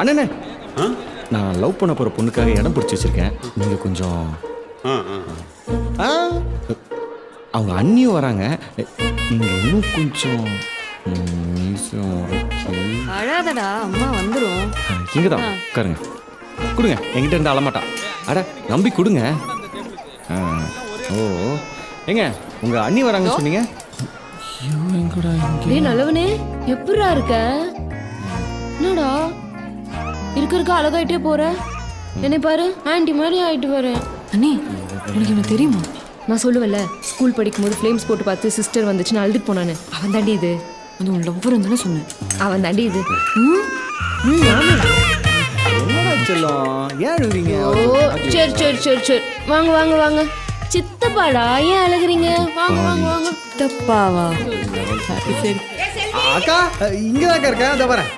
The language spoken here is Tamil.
அண்ணே நான் லவ் பண்ண போகிற பொண்ணுக்காக இடம் பிடிச்சி வச்சுருக்கேன். நீங்கள் கொஞ்சம் அவங்க அண்ணியும் வராங்க. நீங்கள் இன்னும் கொஞ்சம் அழாதடா, அம்மா வந்துடும். இங்கே தான் உட்காருங்க. கொடுங்க, என்கிட்ட இருந்து அழமாட்டா. அட நம்பி கொடுங்க. ஓ ஏங்க உங்கள் அண்ணி வராங்கன்னு சொன்னீங்க. டேய் நல்லவனே, எப்படிடா இருக்க? என்னடா இருக்க அழகாயிட்டே போற. என்னை பாரு, ஆன்டி மாதிரி ஆயிட்டு வரேன். அண்ணி, உனக்கு இவனை தெரியுமா? நான் சொல்லுவேன்ல, ஸ்கூல் படிக்கும்போது ஃப்ளேம்ஸ் போட்டு பார்த்து சிஸ்டர் வந்துச்சுன்னு அழுதுட்டு போனானு. அவன் தாண்டி இது. அது உன் லவ்வர் தானே சொன்னேன். அவன் தாண்டி இது. என்னடா செல்லம், ஏன் அழுகுறீங்க? ஓ சரி சரி சரி சரி, வாங்க வாங்க வாங்க. சித்தப்பாடா, ஏன் அழுகுறீங்க? வாங்க வாங்க வாங்க. சித்தப்பாவா? சரி. அக்கா இங்கே தான் இருக்கேன். அதை வரேன்.